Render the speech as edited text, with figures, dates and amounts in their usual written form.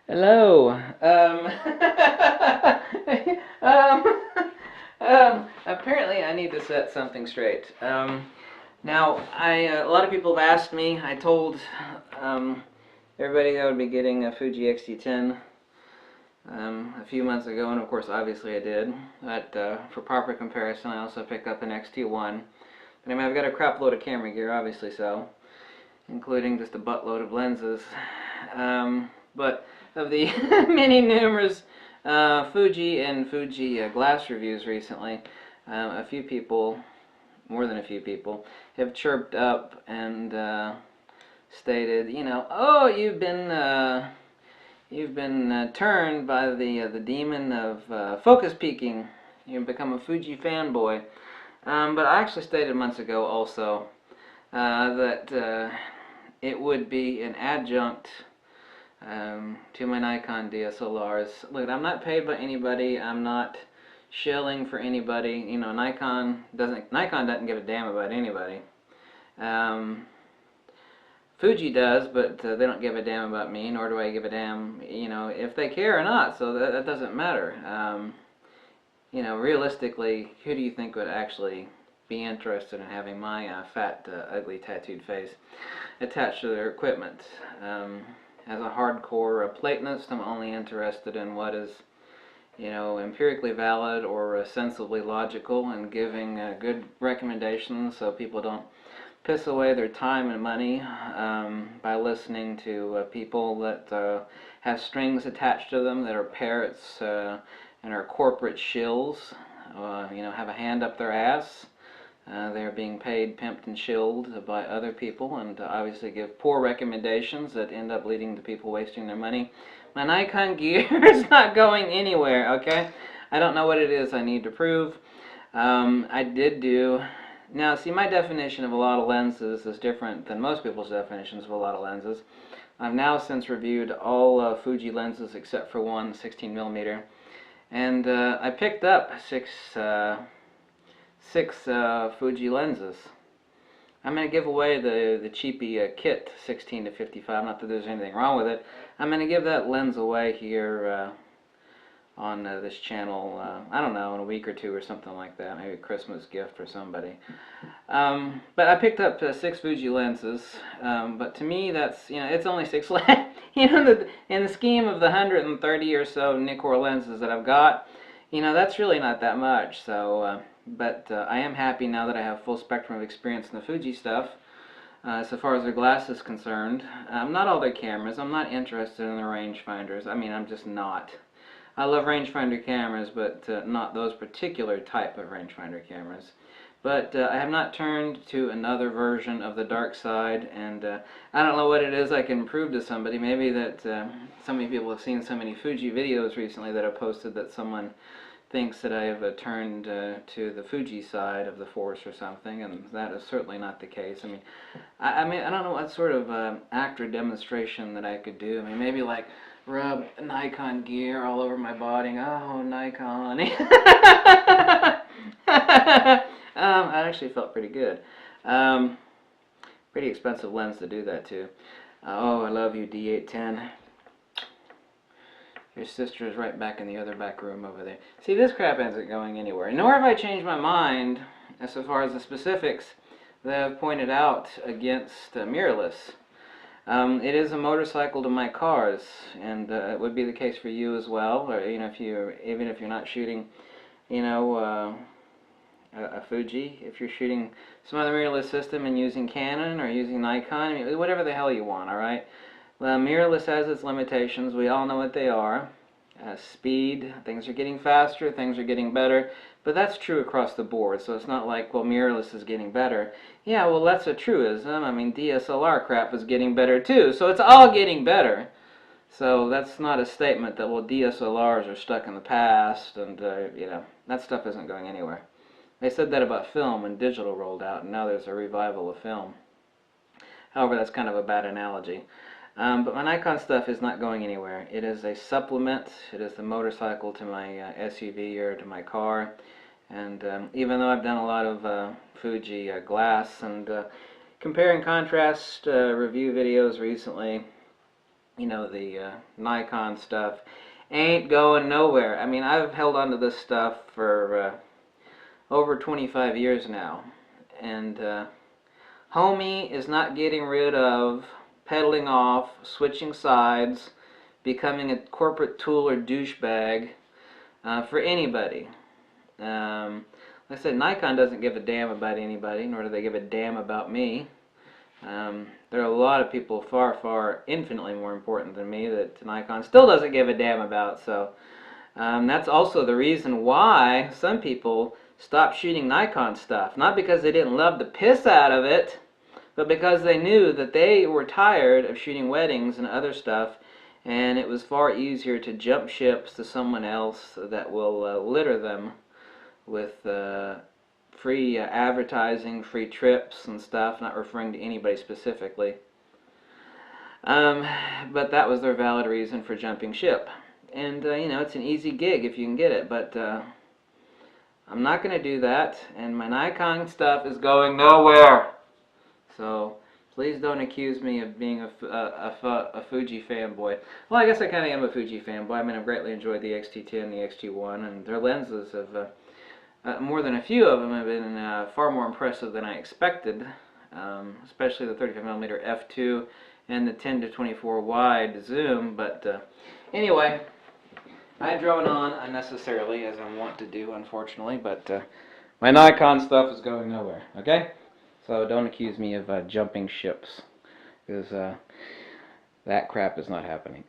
Hello. Apparently, I need to set something straight. Now, a lot of people have asked me. I told everybody that I would be getting a Fuji X-T10 a few months ago, and of course, obviously, I did. But for proper comparison, I also picked up an X-T1. But I mean, I've got a crap load of camera gear, obviously so, including just a buttload of lenses. But of the many numerous Fuji and Fuji glass reviews recently, a few people, more than a few people, have chirped up and stated, oh, you've been turned by the demon of focus peaking. You've become a Fuji fanboy. But I actually stated months ago also that it would be an adjunct to my Nikon DSLRs. Look, I'm not paid by anybody. I'm not shilling for anybody. Nikon doesn't give a damn about anybody. Fuji does, but they don't give a damn about me, nor do I give a damn, if they care or not. So that doesn't matter. Realistically, who do you think would actually be interested in having my fat, ugly, tattooed face attached to their equipment? As a hardcore Platonist, I'm only interested in what is, empirically valid or sensibly logical, and giving good recommendations so people don't piss away their time and money by listening to people that have strings attached to them, that are parrots and are corporate shills, have a hand up their ass. They're being paid, pimped, and shilled by other people, and obviously give poor recommendations that end up leading to people wasting their money. My Nikon gear is not going anywhere, okay? I don't know what it is I need to prove. I did do... Now, see, my definition of a lot of lenses is different than most people's definitions of a lot of lenses. I've now since reviewed all Fuji lenses except for one 16mm, and I picked up six Fuji lenses. I'm going to give away the cheapy kit 16 to 55, not that there's anything wrong with it. I'm going to give that lens away here on this channel, I don't know, in a week or two or something like that, maybe a Christmas gift for somebody. But I picked up 6 Fuji lenses, but to me that's, it's only 6 lenses. In the scheme of the 130 or so Nikkor lenses that I've got, that's really not that much. So, but I am happy now that I have full spectrum of experience in the Fuji stuff. So far as their glass is concerned, not all their cameras. I'm not interested in the rangefinders. I mean, I'm just not. I love rangefinder cameras, but not those particular type of rangefinder cameras. But I have not turned to another version of the dark side, and I don't know what it is I can prove to somebody. Maybe that so many people have seen so many Fuji videos recently that I've posted that someone thinks that I have turned to the Fuji side of the force or something, and that is certainly not the case. I mean, I don't know what sort of actor demonstration that I could do. I mean, maybe like rub Nikon gear all over my body. Oh, Nikon. I actually felt pretty good. Pretty expensive lens to do that too. Oh, I love you, D810. Your sister is right back in the other back room over there. See, this crap isn't going anywhere. Nor have I changed my mind as far as the specifics that I've pointed out against mirrorless. It is a motorcycle to my cars, and it would be the case for you as well. Or even if you're not shooting, a Fuji, if you're shooting some other mirrorless system and using Canon or using Nikon, I mean, whatever the hell you want. All right. Mirrorless has its limitations. We all know what they are. Speed, things are getting faster, things are getting better, but that's true across the board. So it's not like, well, mirrorless is getting better. Yeah, well, that's a truism. I mean, DSLR crap is getting better too, so it's all getting better. So that's not a statement that, well, DSLRs are stuck in the past, and that stuff isn't going anywhere. They said that about film when digital rolled out, and now there's a revival of film. However, that's kind of a bad analogy. But my Nikon stuff is not going anywhere. It is a supplement. It is the motorcycle to my SUV or to my car. And even though I've done a lot of Fuji glass and compare and contrast review videos recently, you know, the Nikon stuff ain't going nowhere. I mean, I've held on to this stuff for over 25 years now, and homie is not getting rid of pedaling off, switching sides, becoming a corporate tool or douchebag for anybody. Like I said, Nikon doesn't give a damn about anybody, nor do they give a damn about me. There are a lot of people far, far, infinitely more important than me that Nikon still doesn't give a damn about. So that's also the reason why some people stopped shooting Nikon stuff. Not because they didn't love the piss out of it, but because they knew that they were tired of shooting weddings and other stuff, and it was far easier to jump ships to someone else that will litter them with free advertising, free trips and stuff, not referring to anybody specifically. But that was their valid reason for jumping ship. And, you know, it's an easy gig if you can get it, but I'm not going to do that, and my Nikon stuff is going nowhere. So please don't accuse me of being a Fuji fanboy. Well, I guess I kind of am a Fuji fanboy. I mean, I've greatly enjoyed the X-T10, the X-T1, and their lenses have, more than a few of them have been far more impressive than I expected, especially the 35mm f2 and the 10 to 24 wide zoom. But anyway, I drone on unnecessarily, as I'm wont to do, unfortunately, but my Nikon stuff is going nowhere, okay? So don't accuse me of jumping ships, because that crap is not happening.